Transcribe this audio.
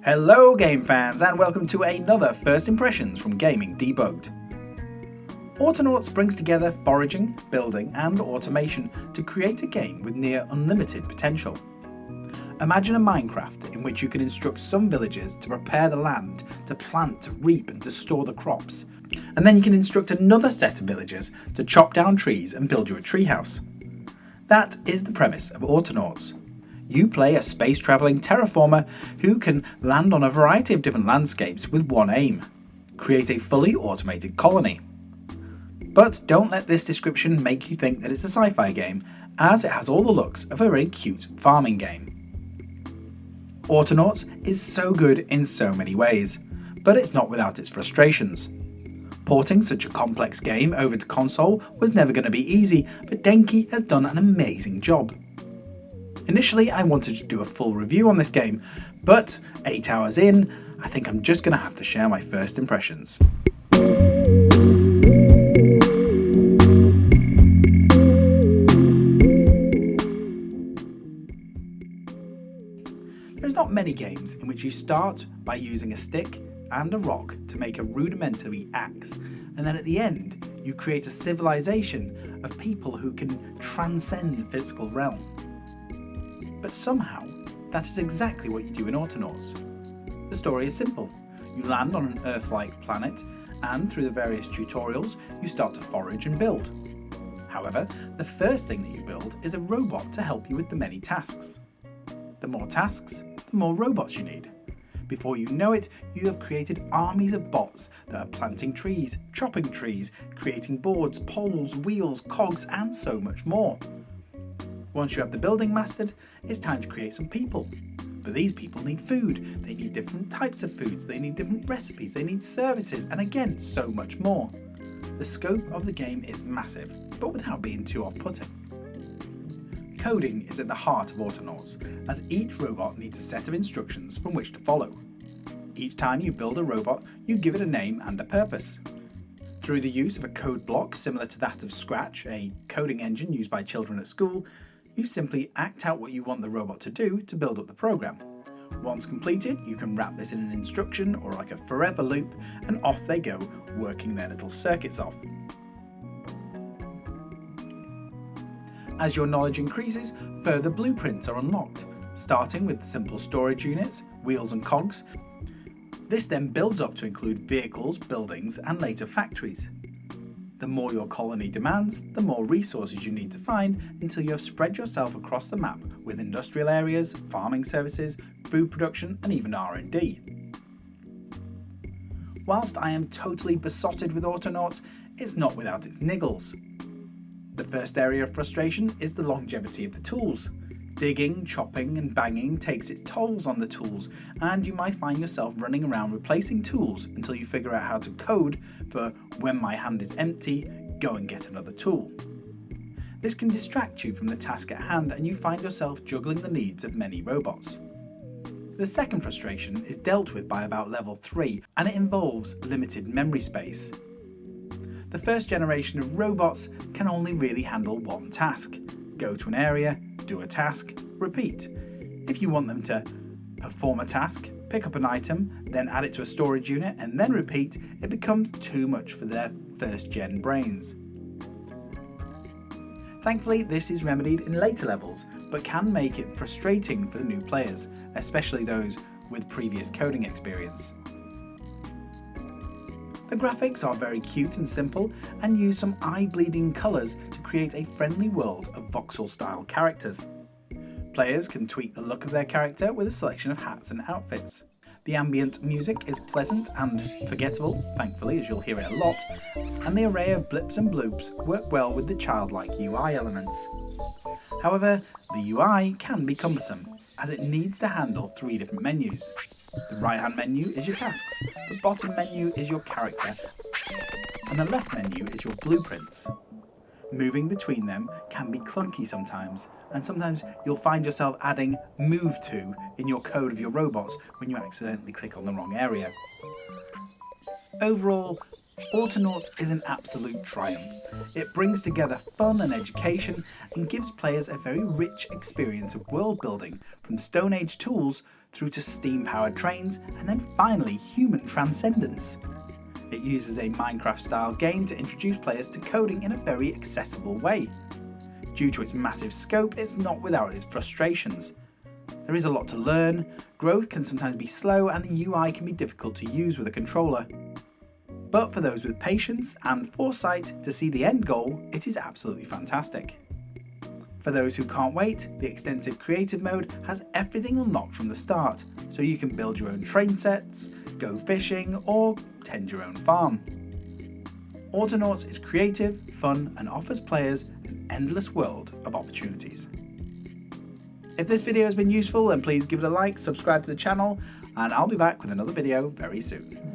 Hello game fans and welcome to another First Impressions from Gaming Debugged. Autonauts brings together foraging, building and automation to create a game with near unlimited potential. Imagine a Minecraft in which you can instruct some villagers to prepare the land, to plant, to reap and to store the crops. And then you can instruct another set of villagers to chop down trees and build you a treehouse. That is the premise of Autonauts. You play a space-travelling terraformer who can land on a variety of different landscapes with one aim: create a fully automated colony. But don't let this description make you think that it's a sci-fi game, as it has all the looks of a very cute farming game. Autonauts is so good in so many ways, but it's not without its frustrations. Porting such a complex game over to console was never going to be easy, but Denki has done an amazing job. Initially I wanted to do a full review on this game, but 8 hours in, I think I'm just going to have to share my first impressions. There's not many games in which you start by using a stick and a rock to make a rudimentary axe, and then at the end you create a civilization of people who can transcend the physical realm. But somehow, that is exactly what you do in Autonauts. The story is simple. You land on an Earth-like planet, and through the various tutorials, you start to forage and build. However, the first thing that you build is a robot to help you with the many tasks. The more tasks, the more robots you need. Before you know it, you have created armies of bots that are planting trees, chopping trees, creating boards, poles, wheels, cogs, and so much more. Once you have the building mastered, it's time to create some people. But these people need food, they need different types of foods, they need different recipes, they need services, and again, so much more. The scope of the game is massive, but without being too off-putting. Coding is at the heart of Autonauts, as each robot needs a set of instructions from which to follow. Each time you build a robot, you give it a name and a purpose. Through the use of a code block similar to that of Scratch, a coding engine used by children at school, you simply act out what you want the robot to do to build up the program. Once completed, you can wrap this in an instruction or like a forever loop, and off they go, working their little circuits off. As your knowledge increases, further blueprints are unlocked, starting with simple storage units, wheels and cogs. This then builds up to include vehicles, buildings, and later factories. The more your colony demands, the more resources you need to find until you have spread yourself across the map with industrial areas, farming services, food production and even R&D. Whilst I am totally besotted with Autonauts, it's not without its niggles. The first area of frustration is the longevity of the tools. Digging, chopping and banging takes its tolls on the tools, and you might find yourself running around replacing tools until you figure out how to code for when my hand is empty, go and get another tool. This can distract you from the task at hand and you find yourself juggling the needs of many robots. The second frustration is dealt with by about level 3 and it involves limited memory space. The first generation of robots can only really handle one task: go to an area, do a task, repeat. If you want them to perform a task, pick up an item, then add it to a storage unit and then repeat, it becomes too much for their first gen brains. Thankfully, this is remedied in later levels, but can make it frustrating for the new players, especially those with previous coding experience. The graphics are very cute and simple and use some eye-bleeding colours to create a friendly world of voxel-style characters. Players can tweak the look of their character with a selection of hats and outfits. The ambient music is pleasant and forgettable, thankfully, as you'll hear it a lot, and the array of blips and bloops work well with the childlike UI elements. However, the UI can be cumbersome, as it needs to handle 3 different menus. The right hand menu is your tasks, the bottom menu is your character, and the left menu is your blueprints. Moving between them can be clunky sometimes, and sometimes you'll find yourself adding move to in your code of your robots when you accidentally click on the wrong area. Overall, Autonauts is an absolute triumph. It brings together fun and education and gives players a very rich experience of world building, from Stone Age tools through to steam-powered trains, and then finally human transcendence. It uses a Minecraft-style game to introduce players to coding in a very accessible way. Due to its massive scope, it's not without its frustrations. There is a lot to learn, growth can sometimes be slow, and the UI can be difficult to use with a controller. But for those with patience and foresight to see the end goal, it is absolutely fantastic. For those who can't wait, the extensive creative mode has everything unlocked from the start, so you can build your own train sets, go fishing, or tend your own farm. Autonauts is creative, fun, and offers players an endless world of opportunities. If this video has been useful, then please give it a like, subscribe to the channel, and I'll be back with another video very soon.